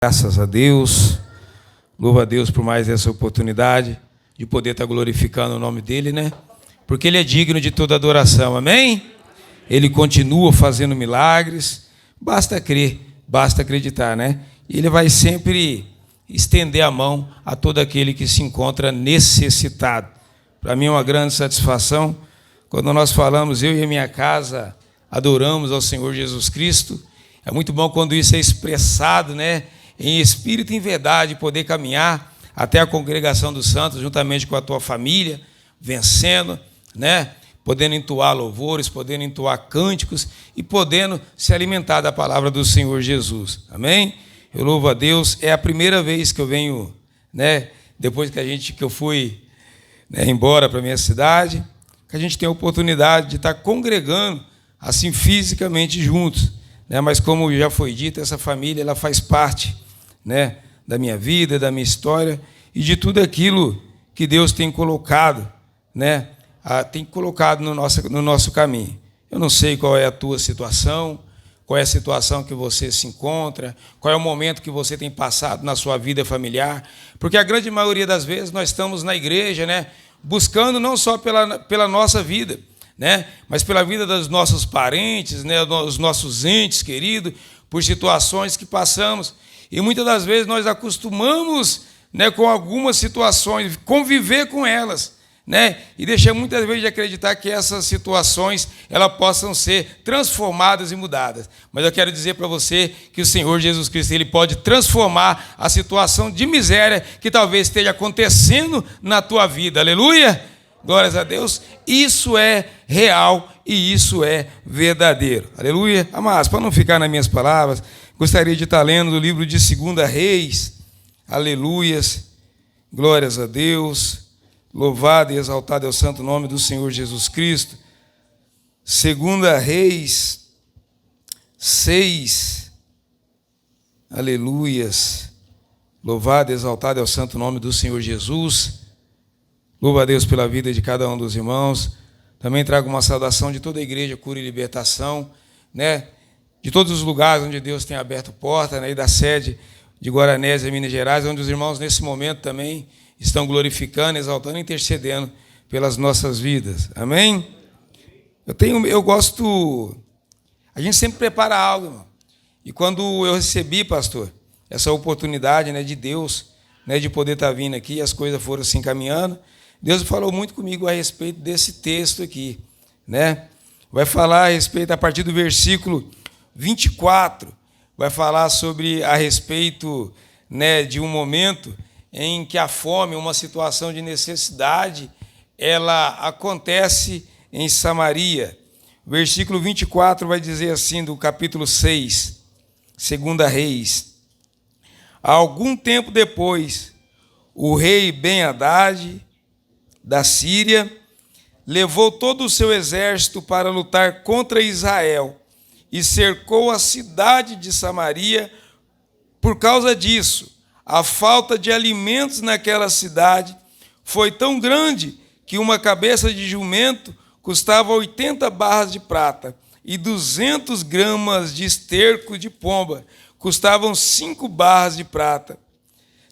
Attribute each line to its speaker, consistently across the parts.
Speaker 1: Graças a Deus, louvo a Deus por mais essa oportunidade de poder estar glorificando o nome dEle, né? Porque Ele é digno de toda adoração, amém? Ele continua fazendo milagres, basta crer, basta acreditar, né? E Ele vai sempre estender a mão a todo aquele que se encontra necessitado. Para mim é uma grande satisfação quando nós falamos, eu e a minha casa adoramos ao Senhor Jesus Cristo. É muito bom quando isso é expressado, né? Em espírito e em verdade, poder caminhar até a congregação dos santos, juntamente com a tua família, vencendo, né? Podendo entoar louvores, podendo entoar cânticos e podendo se alimentar da palavra do Senhor Jesus. Amém? Eu louvo a Deus. É a primeira vez que eu venho, né? Depois que eu fui, né, embora para a minha cidade, que a gente tem a oportunidade de estar congregando assim fisicamente juntos, né? Mas como já foi dito, essa família ela faz parte, né, da minha vida, da minha história e de tudo aquilo que Deus tem colocado, né, tem colocado no nosso caminho. Eu não sei qual é a tua situação, qual é a situação que você se encontra, qual é o momento que você tem passado na sua vida familiar, porque a grande maioria das vezes nós estamos na igreja, né, buscando não só pela nossa vida, né, mas pela vida dos nossos parentes, né, dos nossos entes queridos, por situações que passamos. E muitas das vezes nós acostumamos, né, com algumas situações, conviver com elas, né, e deixamos muitas vezes de acreditar que essas situações elas possam ser transformadas e mudadas. Mas eu quero dizer para você que o Senhor Jesus Cristo ele pode transformar a situação de miséria que talvez esteja acontecendo na tua vida. Aleluia! Glórias a Deus. Isso é real e isso é verdadeiro. Aleluia! Amados, para não ficar nas minhas palavras, gostaria de estar lendo o livro de 2 Reis. Aleluias. Glórias a Deus. Louvado e exaltado é o santo nome do Senhor Jesus Cristo. 2 Reis 6. Aleluias. Louvado e exaltado é o santo nome do Senhor Jesus. Louva a Deus pela vida de cada um dos irmãos. Também trago uma saudação de toda a igreja Cura e Libertação, né? De todos os lugares onde Deus tem aberto porta, né? E da sede de Guaranésia, Minas Gerais, onde os irmãos nesse momento também estão glorificando, exaltando e intercedendo pelas nossas vidas. Amém? Eu gosto... A gente sempre prepara algo, irmão. E quando eu recebi, pastor, essa oportunidade, né, de Deus, né, de poder estar vindo aqui, e as coisas foram se encaminhando, Deus falou muito comigo a respeito desse texto aqui, né? Vai falar a respeito, a partir do versículo 24, vai falar sobre a respeito, né, de um momento em que a fome, uma situação de necessidade, ela acontece em Samaria. O versículo 24 vai dizer assim, do capítulo 6, 2 Reis. Há algum tempo depois, o rei Ben-Hadad, da Síria, levou todo o seu exército para lutar contra Israel e cercou a cidade de Samaria. Por causa disso, a falta de alimentos naquela cidade foi tão grande que uma cabeça de jumento custava 80 barras de prata e 200 gramas de esterco de pomba custavam 5 barras de prata.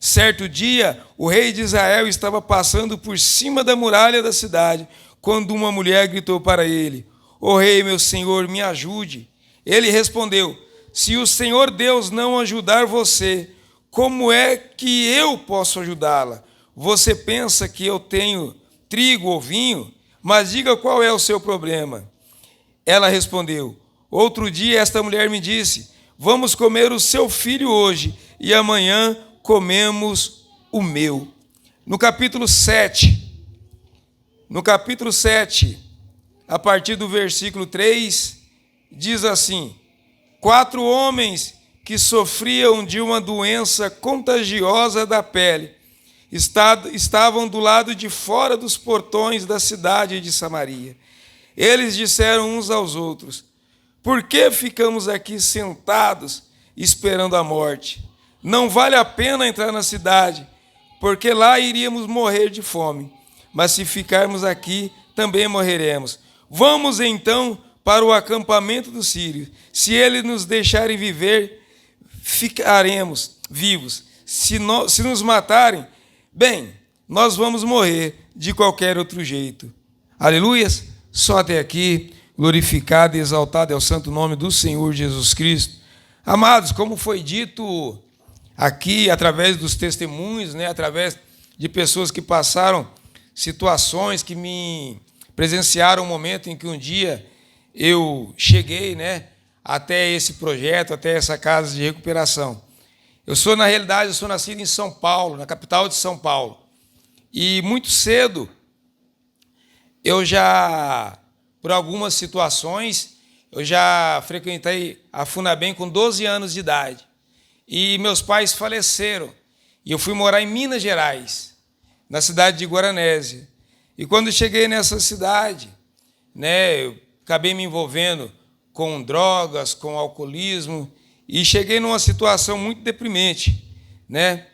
Speaker 1: Certo dia, o rei de Israel estava passando por cima da muralha da cidade, quando uma mulher gritou para ele: "Ó rei, meu senhor, me ajude." Ele respondeu: "Se o Senhor Deus não ajudar você, como é que eu posso ajudá-la? Você pensa que eu tenho trigo ou vinho? Mas diga qual é o seu problema." Ela respondeu: "Outro dia esta mulher me disse: 'Vamos comer o seu filho hoje, e amanhã comemos o meu.'" No capítulo 7, a partir do versículo 3, diz assim: 4 homens que sofriam de uma doença contagiosa da pele estavam do lado de fora dos portões da cidade de Samaria. Eles disseram uns aos outros: "Por que ficamos aqui sentados esperando a morte? Não vale a pena entrar na cidade, porque lá iríamos morrer de fome. Mas se ficarmos aqui, também morreremos. Vamos então para o acampamento dos sírios. Se eles nos deixarem viver, ficaremos. vivos. Se nos matarem, bem, nós vamos morrer de qualquer outro jeito. Aleluias! Só até aqui, glorificado e exaltado é o santo nome do Senhor Jesus Cristo. Amados, como foi dito aqui, através dos testemunhos, né, através de pessoas que passaram situações, que me presenciaram um momento em que um dia eu cheguei, né, até esse projeto, até essa casa de recuperação. Na realidade, eu sou nascido em São Paulo, na capital de São Paulo. E muito cedo, eu já, por algumas situações, eu já frequentei a Funabem com 12 anos de idade. E meus pais faleceram. E eu fui morar em Minas Gerais, na cidade de Guaranésia. E quando cheguei nessa cidade, né, eu acabei me envolvendo com drogas, com alcoolismo, e cheguei numa situação muito deprimente, né?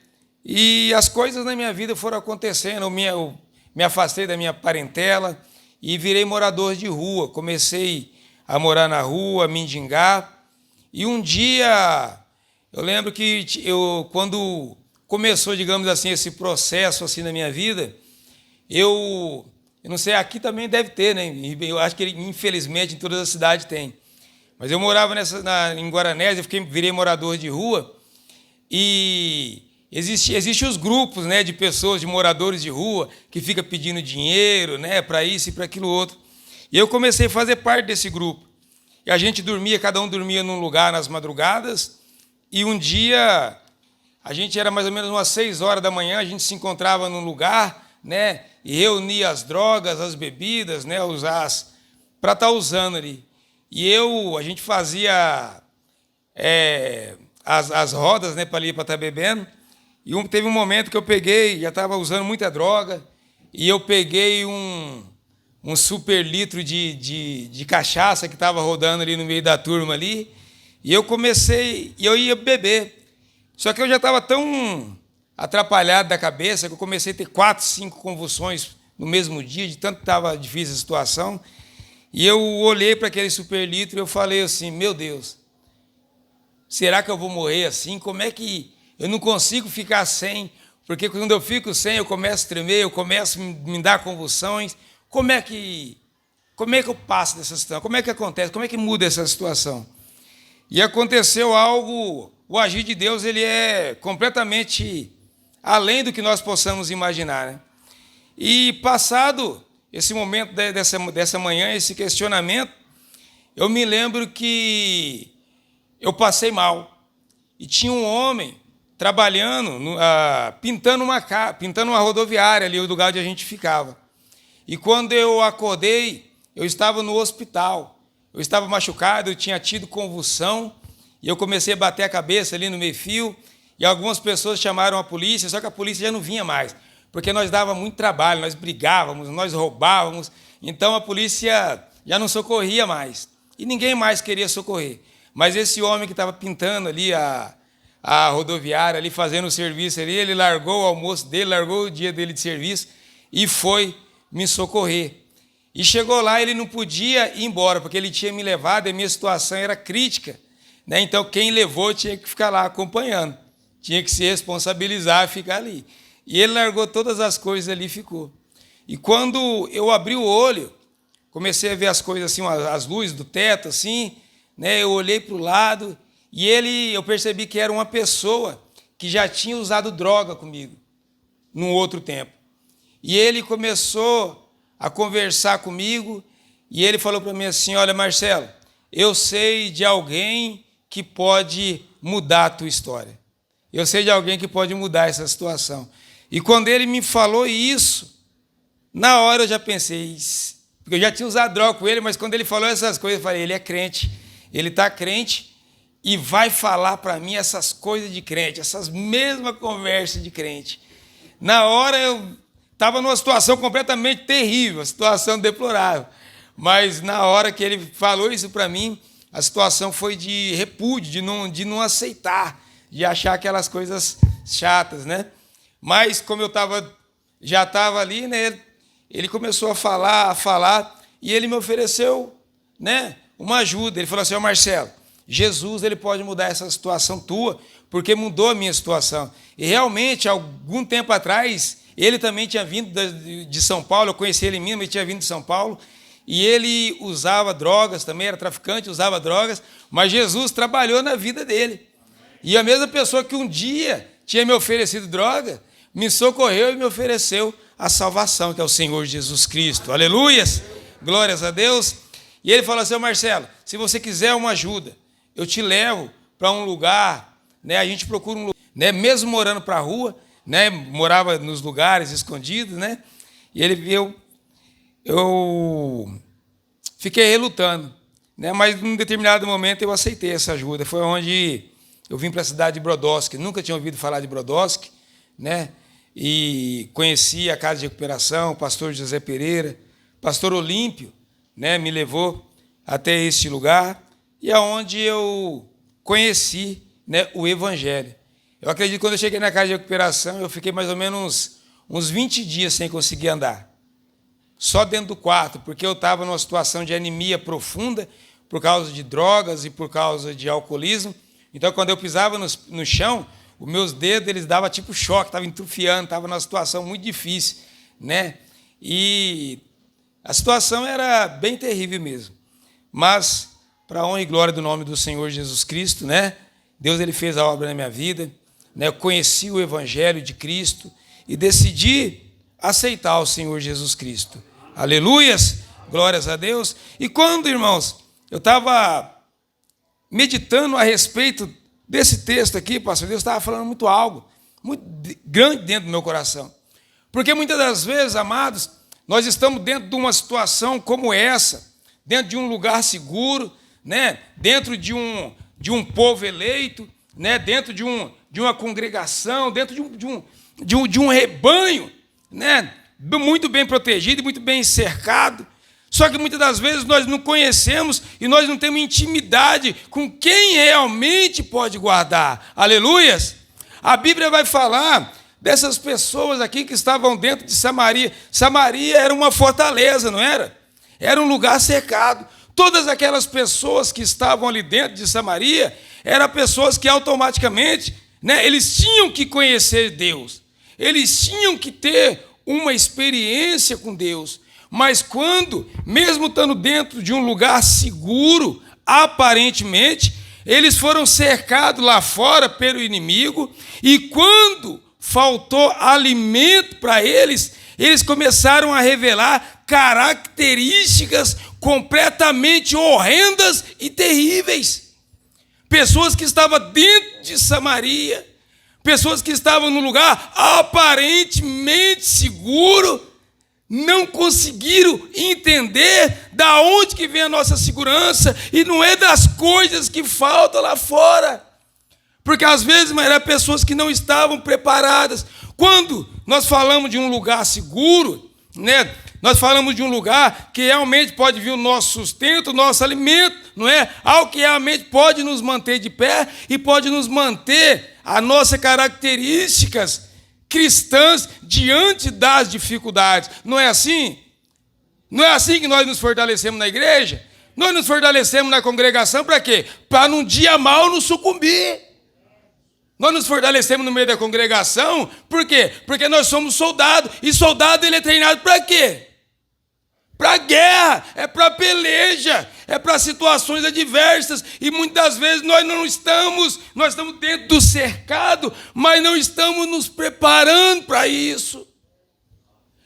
Speaker 1: E as coisas na minha vida foram acontecendo. Eu me afastei da minha parentela e virei morador de rua. Comecei a morar na rua, a mendigar. E um dia, eu lembro que quando começou, digamos assim, esse processo assim na minha vida, eu não sei, aqui também deve ter, né? Eu acho que infelizmente em todas as cidades tem. Mas eu morava em Guaranésia, virei morador de rua, e existem os grupos, né, de pessoas, de moradores de rua, que ficam pedindo dinheiro, né, para isso e para aquilo outro. E eu comecei a fazer parte desse grupo. E a gente dormia, cada um dormia num lugar nas madrugadas, e um dia, a gente era mais ou menos umas 6 horas da manhã, a gente se encontrava num lugar, né, e reunia as drogas, as bebidas, né, para estar usando ali. E a gente fazia as rodas, né, para estar bebendo. E teve um momento que eu peguei, já estava usando muita droga, e eu peguei um super litro de cachaça que estava rodando ali no meio da turma ali, e eu ia beber. Só que eu já estava tão atrapalhado da cabeça que eu comecei a ter 4, 5 convulsões no mesmo dia, de tanto que estava difícil a situação. E eu olhei para aquele super litro e eu falei assim, meu Deus, será que eu vou morrer assim? Como é que eu não consigo ficar sem? Porque quando eu fico sem, eu começo a tremer, eu começo a me dar convulsões. Como é que eu passo dessa situação? Como é que acontece? Como é que muda essa situação? E aconteceu algo, o agir de Deus, ele é completamente além do que nós possamos imaginar, né? E passado esse momento dessa manhã, esse questionamento, eu me lembro que eu passei mal. E tinha um homem trabalhando, pintando uma rodoviária ali, o lugar onde a gente ficava. E quando eu acordei, eu estava no hospital. Eu estava machucado, eu tinha tido convulsão, e eu comecei a bater a cabeça ali no meio-fio, e algumas pessoas chamaram a polícia, só que a polícia já não vinha mais, porque nós dava muito trabalho, nós brigávamos, nós roubávamos, então a polícia já não socorria mais, e ninguém mais queria socorrer. Mas esse homem que estava pintando ali a rodoviária, ali fazendo o serviço ali, ele largou o almoço dele, largou o dia dele de serviço e foi me socorrer. E chegou lá, ele não podia ir embora, porque ele tinha me levado e a minha situação era crítica, né? Então quem levou tinha que ficar lá acompanhando, tinha que se responsabilizar e ficar ali. E ele largou todas as coisas ali e ficou. E quando eu abri o olho, comecei a ver as coisas assim, as luzes do teto, assim, né? Eu olhei para o lado e eu percebi que era uma pessoa que já tinha usado droga comigo, num outro tempo. E ele começou a conversar comigo e ele falou para mim assim, olha, Marcelo, eu sei de alguém que pode mudar a tua história. Eu sei de alguém que pode mudar essa situação. E quando ele me falou isso, na hora eu já pensei, porque eu já tinha usado droga com ele, mas quando ele falou essas coisas, eu falei, ele é crente, ele está crente e vai falar para mim essas coisas de crente, essas mesmas conversas de crente. Na hora eu estava numa situação completamente terrível, uma situação deplorável, mas na hora que ele falou isso para mim, a situação foi de repúdio, de não aceitar, de achar aquelas coisas chatas, né? Mas como eu já estava ali, né, ele começou a falar, e ele me ofereceu, né, uma ajuda. Ele falou assim, Marcelo, Jesus, ele pode mudar essa situação tua, porque mudou a minha situação. E realmente, algum tempo atrás, ele também tinha vindo de São Paulo, eu conheci ele em Minas, ele tinha vindo de São Paulo, e ele usava drogas, também era traficante, usava drogas, mas Jesus trabalhou na vida dele. E a mesma pessoa que um dia tinha me oferecido droga, me socorreu e me ofereceu a salvação, que é o Senhor Jesus Cristo. Aleluias! Glórias a Deus. E ele falou assim: Marcelo, se você quiser uma ajuda, eu te levo para um lugar, né? A gente procura um lugar, né? Mesmo morando para a rua, né? Morava nos lugares escondidos, né? E eu fiquei relutando, né? Mas num determinado momento eu aceitei essa ajuda. Foi onde eu vim para a cidade de Brodowski. Nunca tinha ouvido falar de Brodowski, né? E conheci a casa de recuperação, o pastor José Pereira, pastor Olímpio, né? Me levou até este lugar e é onde eu conheci, né, o Evangelho. Eu acredito que quando eu cheguei na casa de recuperação, eu fiquei mais ou menos uns 20 dias sem conseguir andar. Só dentro do quarto, porque eu estava numa situação de anemia profunda por causa de drogas e por causa de alcoolismo. Então, quando eu pisava no chão, os meus dedos eles davam tipo choque, estava entufiando, estava numa situação muito difícil, né? E a situação era bem terrível mesmo. Mas, para a honra e glória do nome do Senhor Jesus Cristo, né? Deus ele fez a obra na minha vida, né? Eu conheci o Evangelho de Cristo e decidi aceitar o Senhor Jesus Cristo. Aleluias! Glórias a Deus. E quando, irmãos, eu estava meditando a respeito desse texto aqui, pastor, Deus estava falando algo muito grande dentro do meu coração. Porque muitas das vezes, amados, nós estamos dentro de uma situação como essa, dentro de um lugar seguro, né? Dentro de um povo eleito, né? Dentro de uma congregação, dentro de um rebanho, né? Muito bem protegido, muito bem cercado. Só que muitas das vezes nós não conhecemos e nós não temos intimidade com quem realmente pode guardar. Aleluias! A Bíblia vai falar dessas pessoas aqui que estavam dentro de Samaria. Samaria era uma fortaleza, não era? Era um lugar cercado. Todas aquelas pessoas que estavam ali dentro de Samaria eram pessoas que automaticamente, né, eles tinham que conhecer Deus. Eles tinham que ter uma experiência com Deus. Mas quando, mesmo estando dentro de um lugar seguro, aparentemente, eles foram cercados lá fora pelo inimigo, e quando faltou alimento para eles, eles começaram a revelar características completamente horrendas e terríveis. Pessoas que estavam dentro de Samaria, pessoas que estavam num lugar aparentemente seguro, não conseguiram entender da onde que vem a nossa segurança, e não é das coisas que faltam lá fora. Porque às vezes eram pessoas que não estavam preparadas. Quando nós falamos de um lugar seguro, né, nós falamos de um lugar que realmente pode vir o nosso sustento, o nosso alimento, não é? Algo que realmente pode nos manter de pé e pode nos manter as nossas características cristãs diante das dificuldades. Não é assim? Não é assim que nós nos fortalecemos na igreja? Nós nos fortalecemos na congregação para quê? Para num dia mal não sucumbir. Nós nos fortalecemos no meio da congregação, por quê? Porque nós somos soldados, e soldado ele é treinado para quê? Para guerra, é para peleja, é para situações adversas, e muitas vezes nós estamos dentro do cercado, mas não estamos nos preparando para isso.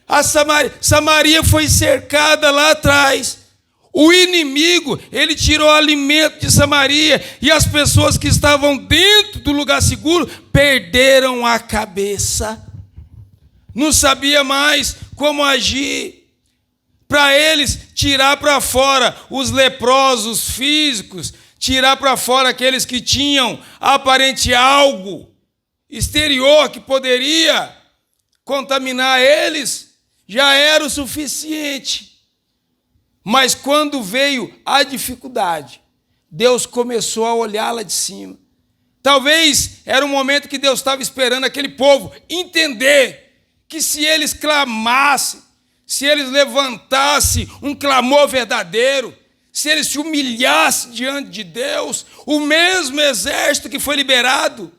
Speaker 1: A Samaria foi cercada lá atrás. O inimigo, ele tirou alimento de Samaria, e as pessoas que estavam dentro do lugar seguro perderam a cabeça. Não sabia mais como agir. Para eles, tirar para fora os leprosos físicos, tirar para fora aqueles que tinham aparente algo exterior que poderia contaminar eles, já era o suficiente. Mas quando veio a dificuldade, Deus começou a olhar lá de cima. Talvez era um momento que Deus estava esperando aquele povo entender que se eles clamassem, se eles levantassem um clamor verdadeiro, se ele se humilhasse diante de Deus, o mesmo exército que foi liberado,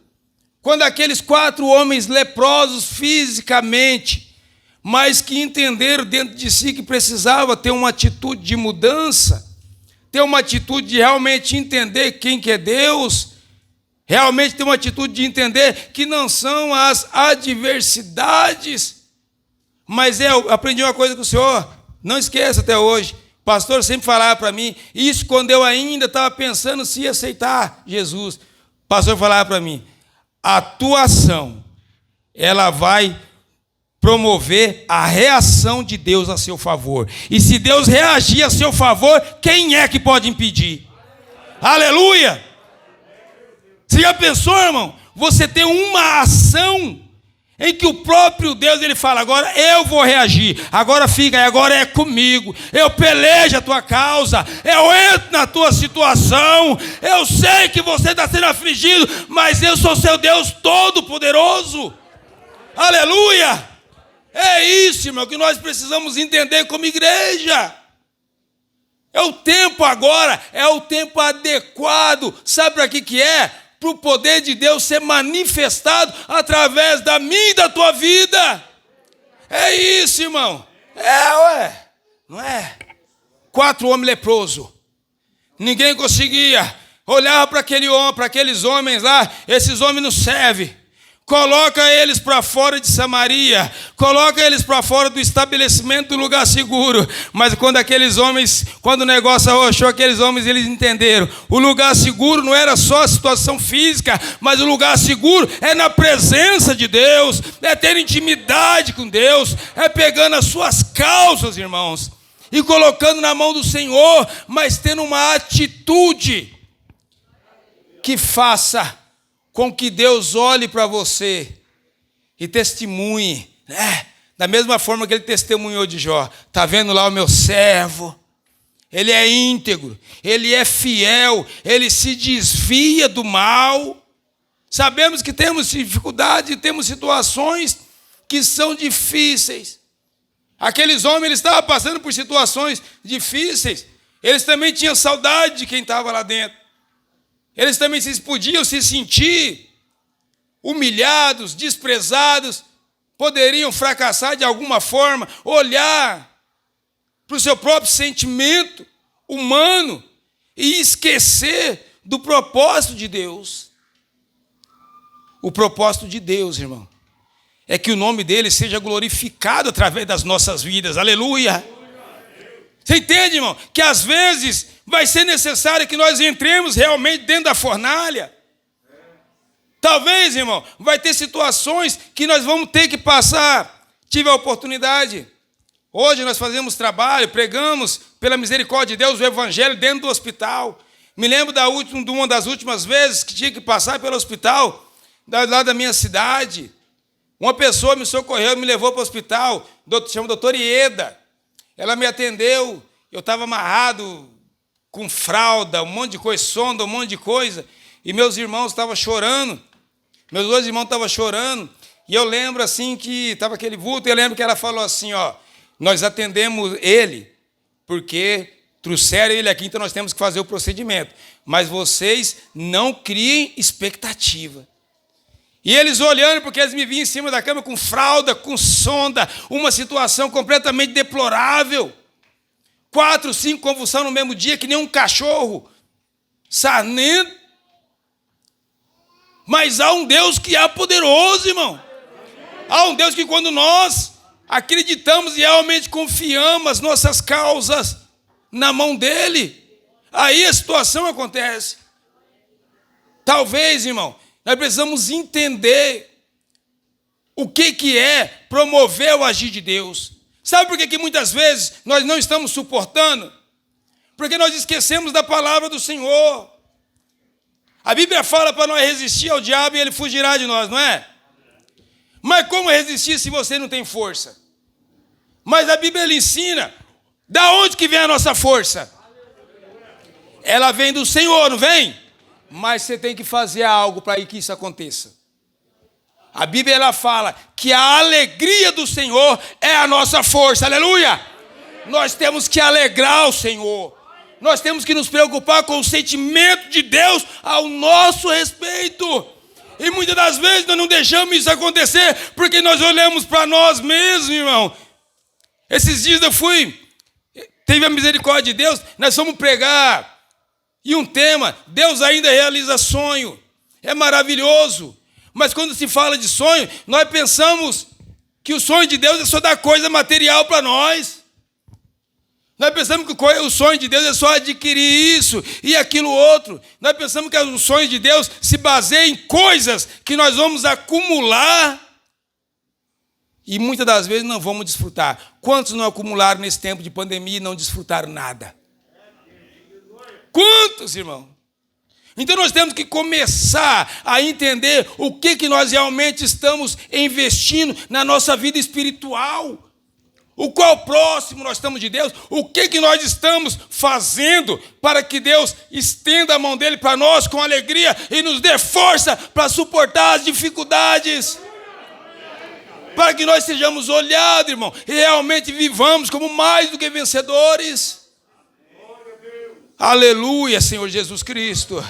Speaker 1: quando aqueles 4 homens leprosos fisicamente, mas que entenderam dentro de si que precisava ter uma atitude de mudança, ter uma atitude de realmente entender quem que é Deus, realmente ter uma atitude de entender que não são as adversidades, mas eu aprendi uma coisa com o Senhor, não esqueça até hoje, o pastor sempre falava para mim, isso quando eu ainda estava pensando se ia aceitar Jesus, o pastor falava para mim, a tua ação, ela vai promover a reação de Deus a seu favor. E se Deus reagir a seu favor, quem é que pode impedir? Aleluia! Você já pensou, irmão? Você tem uma ação em que o próprio Deus, ele fala, agora eu vou reagir, agora fica, agora é comigo, eu pelejo a tua causa, eu entro na tua situação, eu sei que você está sendo afligido, mas eu sou seu Deus Todo-Poderoso. Aleluia! É isso, irmão, que nós precisamos entender como igreja. É o tempo agora, é o tempo adequado. Sabe para que é? Para o poder de Deus ser manifestado através da minha e da tua vida. É isso, irmão. Não é? 4 homens leprosos. Ninguém conseguia. Olhava para aqueles homens lá, esses homens não servem. Coloca eles para fora de Samaria, coloca eles para fora do estabelecimento do lugar seguro. Mas quando o negócio arrochou, aqueles homens, eles entenderam. O lugar seguro não era só a situação física, mas o lugar seguro é na presença de Deus, é ter intimidade com Deus, é pegando as suas causas, irmãos, e colocando na mão do Senhor, mas tendo uma atitude que faça com que Deus olhe para você e testemunhe, né? Da mesma forma que ele testemunhou de Jó. Está vendo lá o meu servo? Ele é íntegro, ele é fiel, ele se desvia do mal. Sabemos que temos dificuldade, temos situações que são difíceis. Aqueles homens, eles estavam passando por situações difíceis. Eles também tinham saudade de quem estava lá dentro. Eles também podiam se sentir humilhados, desprezados, poderiam fracassar de alguma forma, olhar para o seu próprio sentimento humano e esquecer do propósito de Deus. O propósito de Deus, irmão, é que o nome dele seja glorificado através das nossas vidas. Aleluia! Você entende, irmão? Que às vezes vai ser necessário que nós entremos realmente dentro da fornalha. Talvez, irmão, vai ter situações que nós vamos ter que passar. Tive a oportunidade. Hoje nós fazemos trabalho, pregamos pela misericórdia de Deus o evangelho dentro do hospital. Me lembro de uma das últimas vezes que tinha que passar pelo hospital lá da minha cidade. Uma pessoa me socorreu, me levou para o hospital, chama doutora Ieda. Ela me atendeu, eu estava amarrado com fralda, um monte de coisa, sonda, um monte de coisa, e meus irmãos estavam chorando, meus 2 irmãos estavam chorando, e eu lembro assim que estava aquele vulto, e eu lembro que ela falou assim, nós atendemos ele, porque trouxeram ele aqui, então nós temos que fazer o procedimento, mas vocês não criem expectativa. E eles olhando, porque eles me viam em cima da cama com fralda, com sonda, uma situação completamente deplorável. 4, 5 convulsões no mesmo dia, que nem um cachorro sarnento. Mas há um Deus que é poderoso, irmão. Há um Deus que quando nós acreditamos e realmente confiamos as nossas causas na mão dele, aí a situação acontece. Talvez, irmão, nós precisamos entender o que é promover o agir de Deus. Sabe por que muitas vezes nós não estamos suportando? Porque nós esquecemos da palavra do Senhor. A Bíblia fala para nós resistir ao diabo e ele fugirá de nós, não é? Mas como resistir se você não tem força? Mas a Bíblia lhe ensina, da onde que vem a nossa força? Ela vem do Senhor, não vem? Mas você tem que fazer algo para que isso aconteça. A Bíblia ela fala que a alegria do Senhor é a nossa força. Aleluia! Nós temos que alegrar o Senhor. Nós temos que nos preocupar com o sentimento de Deus ao nosso respeito. E muitas das vezes nós não deixamos isso acontecer porque nós olhamos para nós mesmos, irmão. Esses dias teve a misericórdia de Deus, nós fomos pregar. E um tema, Deus ainda realiza sonho. É maravilhoso. Mas quando se fala de sonho, nós pensamos que o sonho de Deus é só dar coisa material para nós. Nós pensamos que o sonho de Deus é só adquirir isso e aquilo outro. Nós pensamos que o sonho de Deus se baseia em coisas que nós vamos acumular e muitas das vezes não vamos desfrutar. Quantos não acumularam nesse tempo de pandemia e não desfrutaram nada? Quantos, irmão? Então nós temos que começar a entender o que nós realmente estamos investindo na nossa vida espiritual. O qual próximo nós estamos de Deus, o que nós estamos fazendo para que Deus estenda a mão dele para nós com alegria e nos dê força para suportar as dificuldades. Para que nós sejamos olhados, irmão, e realmente vivamos como mais do que vencedores. Aleluia, Senhor Jesus Cristo.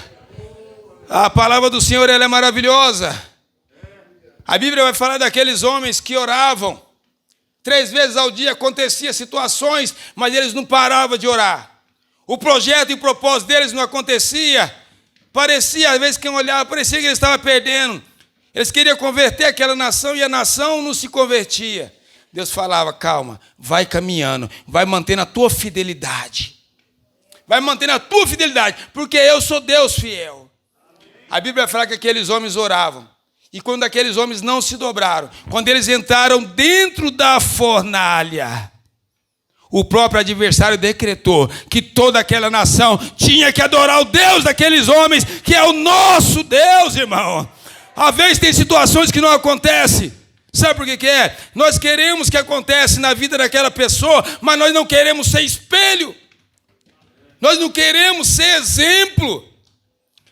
Speaker 1: A palavra do Senhor, ela é maravilhosa. A Bíblia vai falar daqueles homens que oravam. 3 vezes ao dia acontecia situações, mas eles não paravam de orar. O projeto e o propósito deles não acontecia. Parecia, às vezes, quem olhava, parecia que eles estavam perdendo. Eles queriam converter aquela nação e a nação não se convertia. Deus falava, calma, vai caminhando, vai mantendo a tua fidelidade. Vai mantendo a tua fidelidade, porque eu sou Deus fiel. A Bíblia fala que aqueles homens oravam. E quando aqueles homens não se dobraram, quando eles entraram dentro da fornalha, o próprio adversário decretou que toda aquela nação tinha que adorar o Deus daqueles homens, que é o nosso Deus, irmão. Às vezes tem situações que não acontecem. Sabe por que é? Nós queremos que aconteça na vida daquela pessoa, mas nós não queremos ser espelho. Nós não queremos ser exemplo.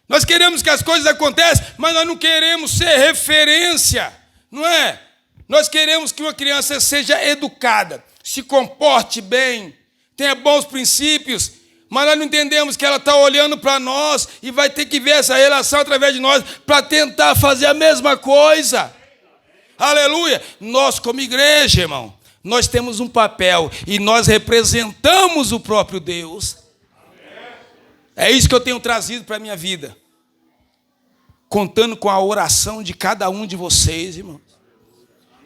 Speaker 1: Nós queremos que as coisas aconteçam, mas nós não queremos ser referência, não é? Nós queremos que uma criança seja educada, se comporte bem, tenha bons princípios, mas nós não entendemos que ela está olhando para nós e vai ter que ver essa relação através de nós para tentar fazer a mesma coisa. Aleluia! Nós, como igreja, irmão, nós temos um papel e nós representamos o próprio Deus. É isso que eu tenho trazido para a minha vida. Contando com a oração de cada um de vocês, irmãos.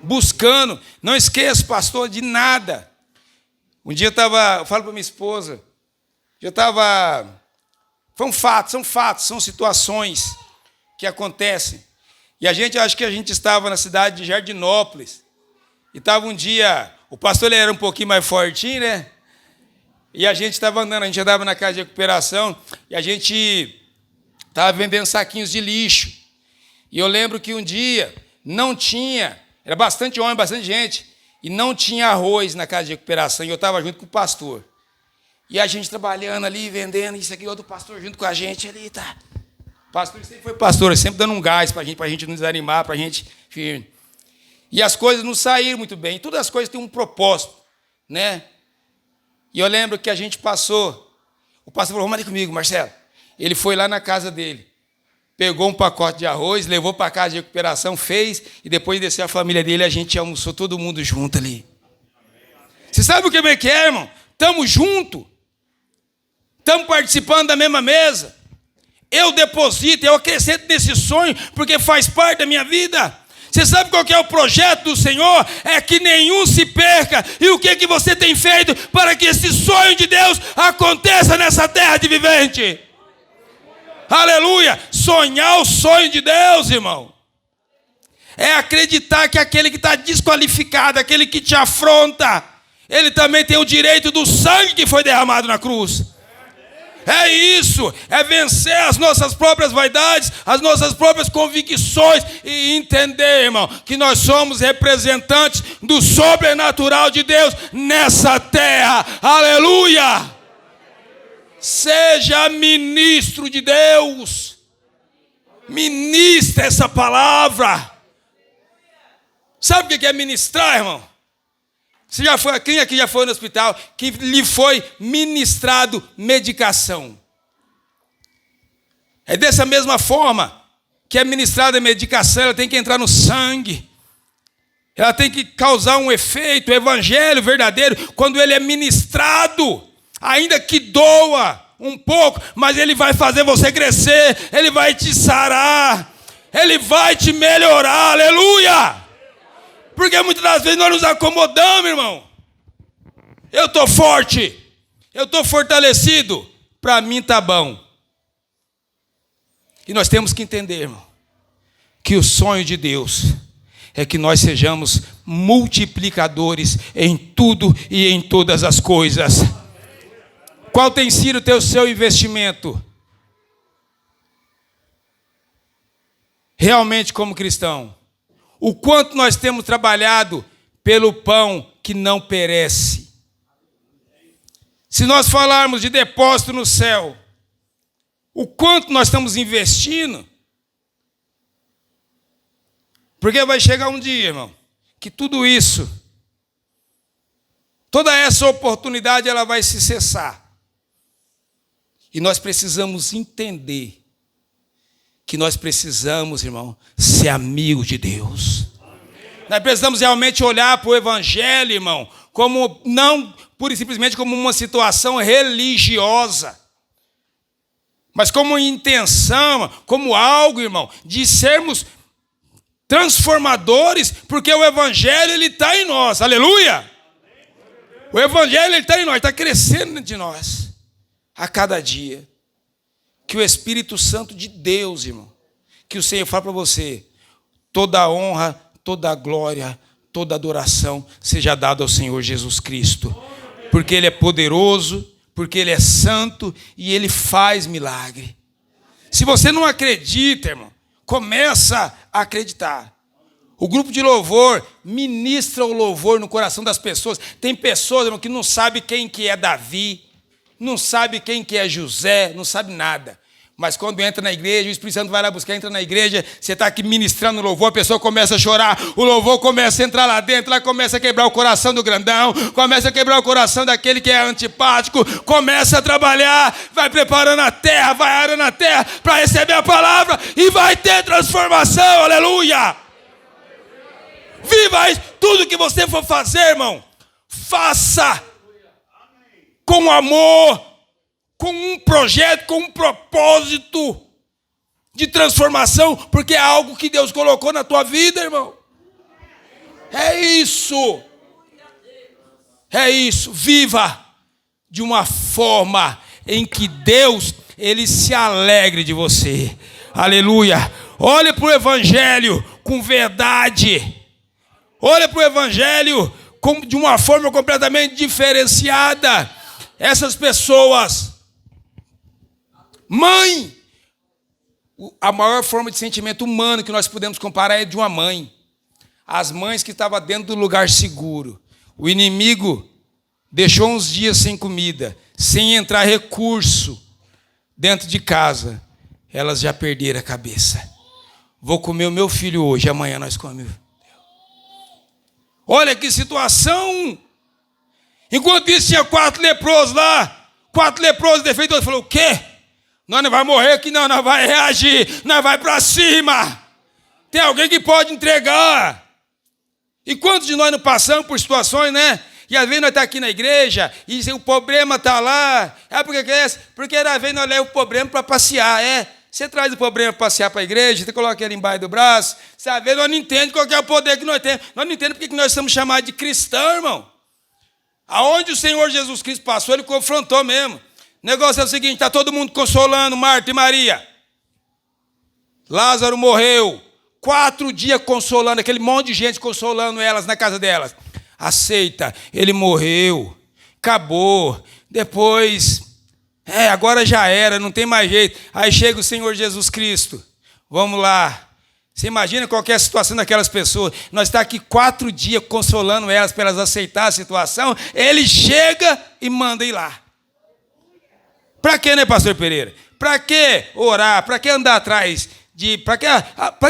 Speaker 1: Buscando. Não esqueça, pastor, de nada. Um dia eu falo para minha esposa. São fatos, são situações que acontecem. E acho que a gente estava na cidade de Jardinópolis. E estava um dia, o pastor ele era um pouquinho mais fortinho, né? E a gente estava andando, a gente andava na casa de recuperação e a gente estava vendendo saquinhos de lixo. E eu lembro que um dia não tinha, era bastante homem, bastante gente, e não tinha arroz na casa de recuperação. E eu estava junto com o pastor. E a gente trabalhando ali, vendendo isso aqui, outro pastor junto com a gente ali, tá? O pastor sempre foi pastor, sempre dando um gás para a gente não desanimar, para a gente firme. E as coisas não saíram muito bem. Todas as coisas têm um propósito, né? E eu lembro que a gente passou, o pastor falou, vamos ali comigo, Marcelo. Ele foi lá na casa dele, pegou um pacote de arroz, levou para a casa de recuperação, fez, e depois desceu a família dele, a gente almoçou todo mundo junto ali. Você sabe o que é, irmão? Estamos juntos, estamos participando da mesma mesa. Eu deposito, eu acrescento nesse sonho, porque faz parte da minha vida. Você sabe qual que é o projeto do Senhor? É que nenhum se perca. E o que você tem feito para que esse sonho de Deus aconteça nessa terra de vivente? Aleluia! Sonhar o sonho de Deus, irmão, é acreditar que aquele que está desqualificado, aquele que te afronta, ele também tem o direito do sangue que foi derramado na cruz. É isso, é vencer as nossas próprias vaidades, as nossas próprias convicções e entender, irmão, que nós somos representantes do sobrenatural de Deus nessa terra. Aleluia! Seja ministro de Deus. Ministra essa palavra. Sabe o que é ministrar, irmão? Quem aqui já foi no hospital que lhe foi ministrado medicação? É dessa mesma forma que é ministrada a medicação, ela tem que entrar no sangue. Ela tem que causar um efeito. O evangelho verdadeiro, quando ele é ministrado, ainda que doa um pouco, mas ele vai fazer você crescer, ele vai te sarar, ele vai te melhorar, aleluia! Porque muitas das vezes nós nos acomodamos, irmão. Eu estou forte, eu estou fortalecido, para mim está bom. E nós temos que entender, irmão, que o sonho de Deus é que nós sejamos multiplicadores em tudo e em todas as coisas. Qual tem sido o seu investimento? Realmente como cristão. O quanto nós temos trabalhado pelo pão que não perece. Se nós falarmos de depósito no céu, o quanto nós estamos investindo? Porque vai chegar um dia, irmão, que tudo isso, toda essa oportunidade, ela vai se cessar. E nós precisamos entender que nós precisamos, irmão, ser amigos de Deus. Nós precisamos realmente olhar para o evangelho, irmão, como não pura e simplesmente como uma situação religiosa, mas como intenção, como algo, irmão, de sermos transformadores, porque o evangelho ele está em nós, aleluia! O evangelho ele está em nós, está crescendo dentro de nós, a cada dia. Que o Espírito Santo de Deus, irmão, que o Senhor fala para você, toda a honra, toda a glória, toda a adoração seja dada ao Senhor Jesus Cristo, porque Ele é poderoso, porque Ele é santo e Ele faz milagre. Se você não acredita, irmão, começa a acreditar. O grupo de louvor ministra o louvor no coração das pessoas. Tem pessoas, irmão, que não sabem quem que é Davi, não sabe quem que é José, não sabe nada. Mas quando entra na igreja, o Espírito Santo vai lá buscar, entra na igreja, você está aqui ministrando o louvor, a pessoa começa a chorar, o louvor começa a entrar lá dentro, lá começa a quebrar o coração do grandão, começa a quebrar o coração daquele que é antipático, começa a trabalhar, vai preparando a terra, vai arando a terra para receber a palavra e vai ter transformação, aleluia! Viva isso, tudo que você for fazer, irmão, faça com amor, com um projeto, com um propósito de transformação, porque é algo que Deus colocou na tua vida, irmão. É isso. É isso. Viva de uma forma em que Deus, Ele se alegre de você. Aleluia. Olhe para o Evangelho com verdade. Olhe para o Evangelho de uma forma completamente diferenciada. Essas pessoas... Mãe, a maior forma de sentimento humano que nós podemos comparar é de uma mãe. As mães que estavam dentro do lugar seguro. O inimigo deixou uns dias sem comida, sem entrar recurso dentro de casa. Elas já perderam a cabeça. Vou comer o meu filho hoje, amanhã nós comemos. Olha que situação. Enquanto isso tinha 4 leprosos lá. 4 leprosos defeituosos. Falou, o quê? Nós não vamos morrer aqui não, nós vamos reagir, nós vamos para cima. Tem alguém que pode entregar. E quantos de nós não passamos por situações, né? E às vezes nós estamos aqui na igreja e o problema está lá. Porque às vezes nós levamos o problema para passear. Você traz o problema para passear para a igreja, você coloca ele embaixo do braço. Você às vezes nós não entendemos qual é o poder que nós temos. Nós não entendemos porque nós somos chamados de cristão, irmão. Aonde o Senhor Jesus Cristo passou, Ele confrontou mesmo. O negócio é o seguinte, está todo mundo consolando Marta e Maria. Lázaro morreu. 4 dias consolando, aquele monte de gente consolando elas na casa delas. Aceita, ele morreu. Acabou. Depois, agora já era, não tem mais jeito. Aí chega o Senhor Jesus Cristo. Vamos lá. Você imagina qualquer situação daquelas pessoas. Nós estamos aqui 4 dias consolando elas para elas aceitar a situação. Ele chega e manda ir lá. Para que, né, pastor Pereira? Para que orar? Para que andar atrás de... Para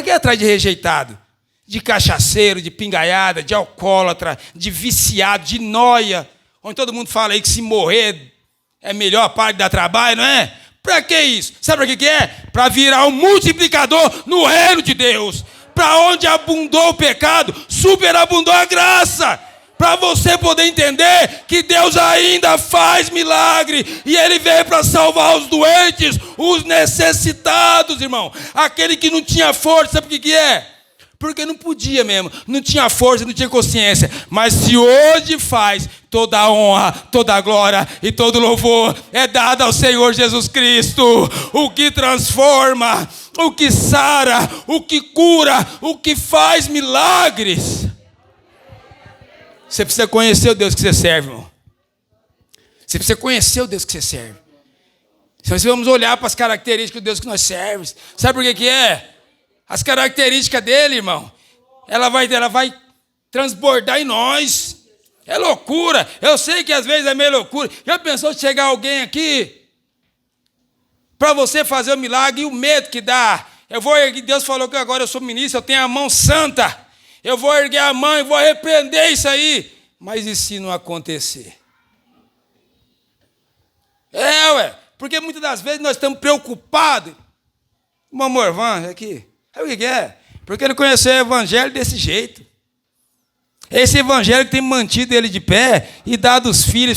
Speaker 1: que atrás de rejeitado? de cachaceiro, de pingaiada, de alcoólatra, de viciado, de nóia. Onde todo mundo fala aí que se morrer é melhor a parte dar trabalho, não é? Para que isso? Sabe para que é? Para virar um multiplicador no reino de Deus. Para onde abundou o pecado, superabundou a graça. Para você poder entender que Deus ainda faz milagre. E Ele veio para salvar os doentes, os necessitados, irmão. Aquele que não tinha força, sabe o que é? Porque não podia mesmo, não tinha força, não tinha consciência. Mas se hoje faz, toda a honra, toda a glória e todo louvor é dado ao Senhor Jesus Cristo. O que transforma, o que sara, o que cura, o que faz milagres. Você precisa conhecer o Deus que você serve, irmão. Você precisa conhecer o Deus que você serve. Se nós vamos olhar para as características do Deus que nós servemos, sabe por que é? As características dele, irmão, ela vai transbordar em nós. É loucura. Eu sei que às vezes é meio loucura. Já pensou chegar alguém aqui para você fazer um milagre e o medo que dá? Deus falou que agora eu sou ministro, eu tenho a mão santa. Eu vou erguer a mão e vou repreender isso aí. Mas e se não acontecer? Porque muitas das vezes nós estamos preocupados. Meu amor, Van, aqui. Sabe o que é? Porque ele conheceu o evangelho desse jeito. Esse evangelho que tem mantido ele de pé e dado os filhos,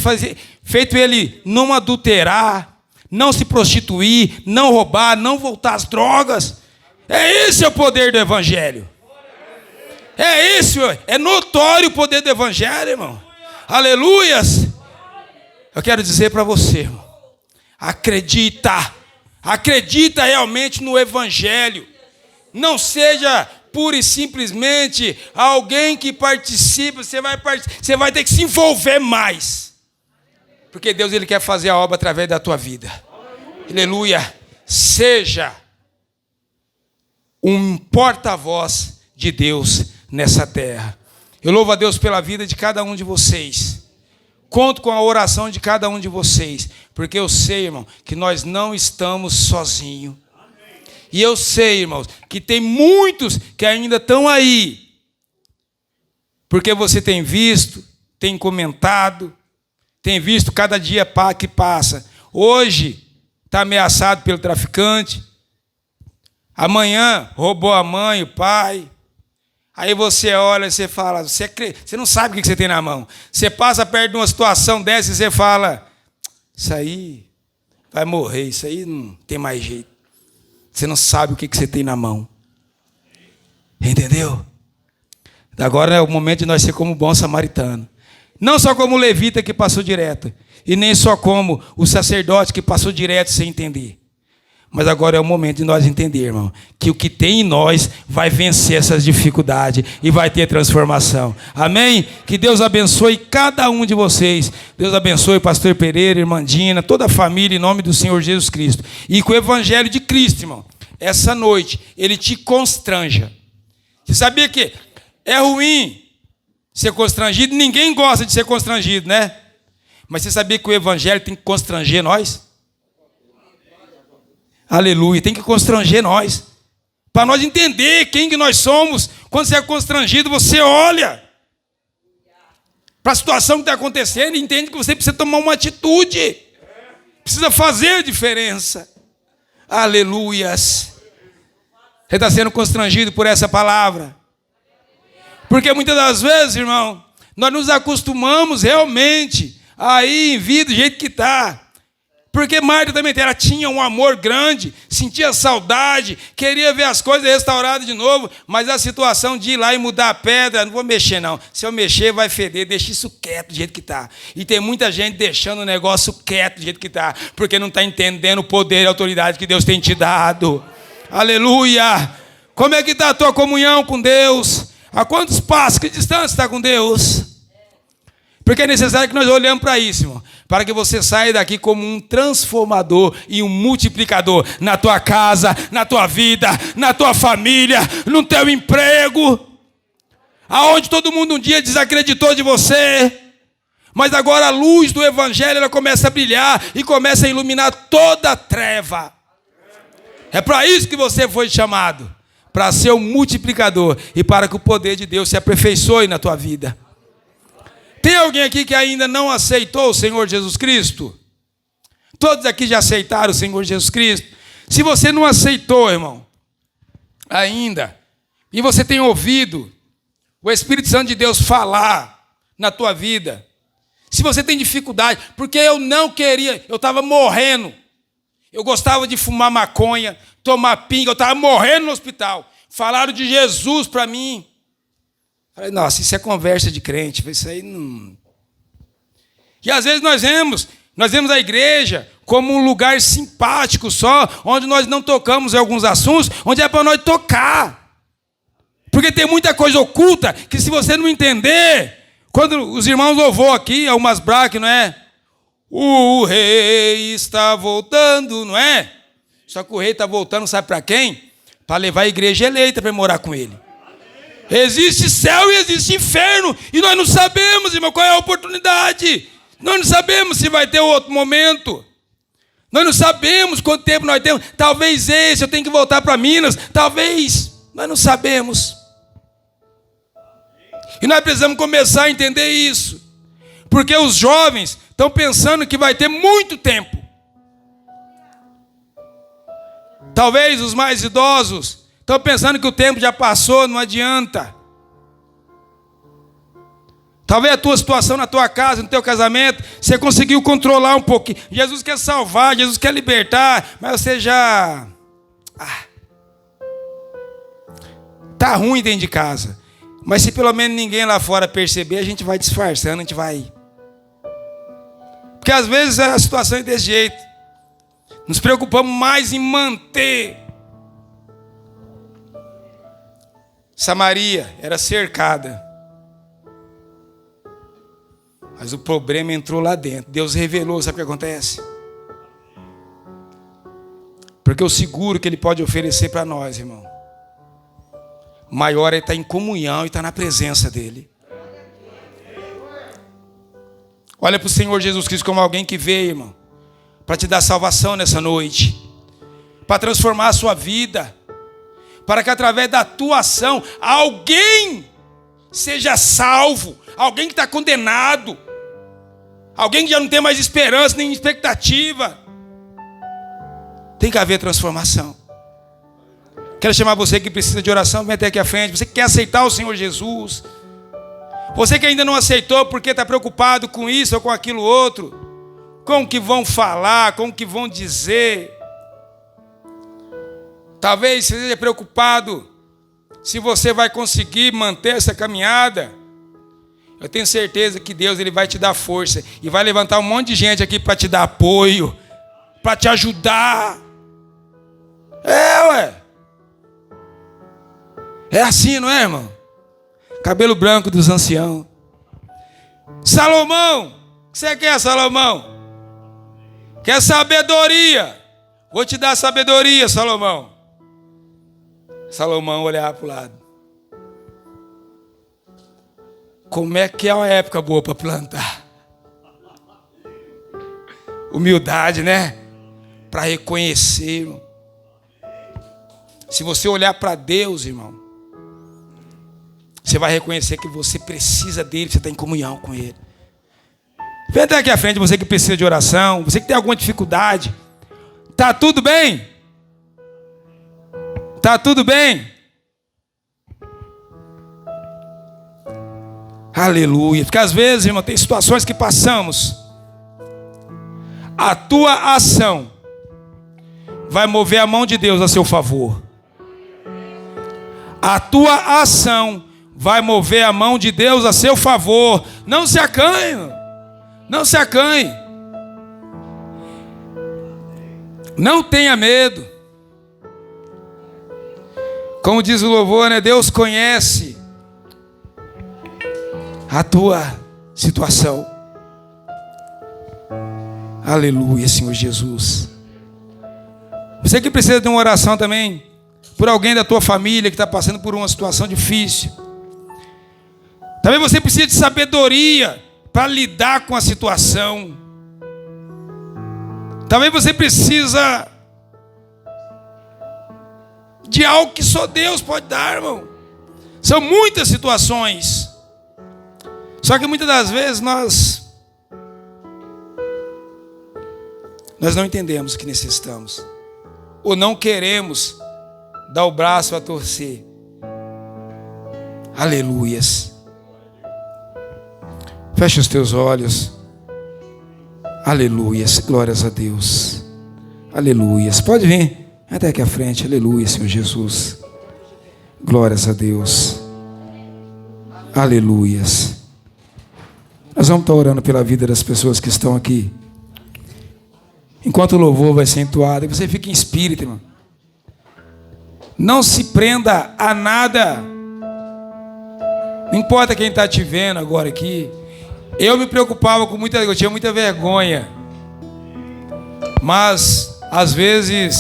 Speaker 1: feito ele não adulterar, não se prostituir, não roubar, não voltar às drogas. Esse o poder do evangelho. É notório o poder do evangelho, irmão. Aleluias. Eu quero dizer para você, irmão, acredita realmente no evangelho. Não seja pura e simplesmente alguém que participa, você vai ter que se envolver mais. Porque Deus ele quer fazer a obra através da tua vida. Aleluia. Seja um porta-voz de Deus nessa terra. Eu louvo a Deus pela vida de cada um de vocês. Conto com a oração de cada um de vocês. Porque eu sei, irmão, que nós não estamos sozinhos. E eu sei, irmãos, que tem muitos que ainda estão aí. Porque você tem visto, tem comentado, tem visto cada dia que passa. Hoje está ameaçado pelo traficante. Amanhã roubou a mãe, o pai. Aí você olha e você fala, você não sabe o que você tem na mão. Você passa perto de uma situação dessa e você fala, isso aí vai morrer, isso aí não tem mais jeito. Você não sabe o que você tem na mão. Entendeu? Agora é o momento de nós ser como bom samaritano. Não só como o levita que passou direto. E nem só como o sacerdote que passou direto sem entender. Mas agora é o momento de nós entender, irmão, que o que tem em nós vai vencer essas dificuldades e vai ter transformação. Amém? Que Deus abençoe cada um de vocês. Deus abençoe o pastor Pereira, irmã Dina, toda a família, em nome do Senhor Jesus Cristo. E com o evangelho de Cristo, irmão, essa noite, ele te constranja. Você sabia que é ruim ser constrangido? Ninguém gosta de ser constrangido, né? Mas você sabia que o evangelho tem que constranger nós? Aleluia, tem que constranger nós. Para nós entender quem que nós somos. Quando você é constrangido, você olha para a situação que está acontecendo e entende que você precisa tomar uma atitude. Precisa fazer a diferença. Aleluias. Você está sendo constrangido por essa palavra. Porque muitas das vezes, irmão, nós nos acostumamos realmente a ir em vida do jeito que está. Porque Marta também ela tinha um amor grande, sentia saudade, queria ver as coisas restauradas de novo, mas a situação de ir lá e mudar a pedra, não vou mexer não. Se eu mexer vai feder, deixa isso quieto do jeito que está. E tem muita gente deixando o negócio quieto do jeito que está, porque não está entendendo o poder e a autoridade que Deus tem te dado. Aleluia! Como é que está a tua comunhão com Deus? A quantos passos, que distância está com Deus? Porque é necessário que nós olhemos para isso, irmão, para que você saia daqui como um transformador e um multiplicador na tua casa, na tua vida, na tua família, no teu emprego, aonde todo mundo um dia desacreditou de você, mas agora a luz do evangelho ela começa a brilhar e começa a iluminar toda a treva. É para isso que você foi chamado, para ser um multiplicador e para que o poder de Deus se aperfeiçoe na tua vida. Tem alguém aqui que ainda não aceitou o Senhor Jesus Cristo? Todos aqui já aceitaram o Senhor Jesus Cristo? Se você não aceitou, irmão, ainda, e você tem ouvido o Espírito Santo de Deus falar na tua vida, se você tem dificuldade, porque eu não queria, eu estava morrendo, eu gostava de fumar maconha, tomar pinga, eu estava morrendo no hospital, falaram de Jesus para mim, falei, nossa, isso é conversa de crente, isso aí não... E às vezes nós vemos a igreja como um lugar simpático só, onde nós não tocamos em alguns assuntos, onde é para nós tocar. Porque tem muita coisa oculta que se você não entender, quando os irmãos louvou aqui, algumas braques, não é? O rei está voltando, não é? Só que o rei está voltando, sabe para quem? Para levar a igreja eleita para morar com ele. Existe céu e existe inferno, e nós não sabemos, irmão, qual é a oportunidade. Nós não sabemos se vai ter outro momento. Nós não sabemos quanto tempo nós temos. Talvez eu tenho que voltar para Minas. Talvez. Nós não sabemos. E nós precisamos começar a entender isso. Porque os jovens estão pensando que vai ter muito tempo. Talvez os mais idosos estão pensando que o tempo já passou, não adianta. Talvez a tua situação na tua casa, no teu casamento, você conseguiu controlar um pouquinho. Jesus quer salvar, Jesus quer libertar, mas você já... tá ruim dentro de casa. Mas se pelo menos ninguém lá fora perceber, a gente vai disfarçando, a gente vai... Porque às vezes a situação é desse jeito. Nos preocupamos mais em manter. Samaria era cercada. Mas o problema entrou lá dentro. Deus revelou, sabe o que acontece? Porque o seguro que Ele pode oferecer para nós, irmão, maior é estar em comunhão e estar na presença dEle. Olha para o Senhor Jesus Cristo como alguém que veio, irmão, para te dar salvação nessa noite, para transformar a sua vida, para que através da tua ação alguém seja salvo, alguém que está condenado, alguém que já não tem mais esperança nem expectativa. Tem que haver transformação. Quero chamar você que precisa de oração, vem até aqui à frente. Você que quer aceitar o Senhor Jesus, você que ainda não aceitou porque está preocupado com isso ou com aquilo outro, com o que vão falar, com o que vão dizer. Talvez você esteja preocupado se você vai conseguir manter essa caminhada. Eu tenho certeza que Deus Ele vai te dar força e vai levantar um monte de gente aqui para te dar apoio, para te ajudar. Ué. É assim, não é, irmão? Cabelo branco dos anciãos. Salomão, o que você quer, Salomão? Quer sabedoria? Vou te dar sabedoria, Salomão. Salomão olhava para o lado. Como é que é uma época boa para plantar? Humildade, né? Para reconhecer, irmão. Se você olhar para Deus, irmão, você vai reconhecer que você precisa dele, você está em comunhão com ele. Vem até aqui à frente, você que precisa de oração, você que tem alguma dificuldade. Tá tudo bem? Tá tudo bem? Aleluia. Porque às vezes, irmão, tem situações que passamos. A tua ação vai mover a mão de Deus a seu favor. A tua ação vai mover a mão de Deus a seu favor. Não se acanhe, irmão. Não se acanhe. Não tenha medo. Como diz o louvor, né? Deus conhece a tua situação. Aleluia, Senhor Jesus. Você que precisa de uma oração também por alguém da tua família que está passando por uma situação difícil. Também você precisa de sabedoria para lidar com a situação. Talvez você precisa de algo que só Deus pode dar, irmão. São muitas situações. Só que muitas das vezes nós não entendemos o que necessitamos. Ou não queremos dar o braço a torcer. Aleluias. Fecha os teus olhos. Aleluias. Glórias a Deus. Aleluias. Pode vir até aqui à frente. Aleluia, Senhor Jesus. Glórias a Deus. Aleluias. Nós vamos estar orando pela vida das pessoas que estão aqui. Enquanto o louvor vai ser entoado, você fica em espírito, irmão. Não se prenda a nada. Não importa quem está te vendo agora aqui. Eu me preocupava com muita coisa, eu tinha muita vergonha. Mas, às vezes,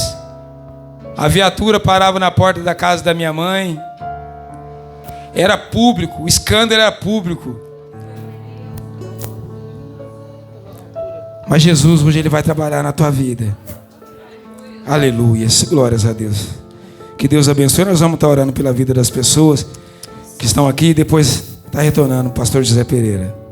Speaker 1: a viatura parava na porta da casa da minha mãe. Era público, o escândalo era público. Mas Jesus, hoje Ele vai trabalhar na tua vida. Aleluia, glórias a Deus. Que Deus abençoe. Nós vamos estar orando pela vida das pessoas que estão aqui. E depois está retornando o pastor José Pereira.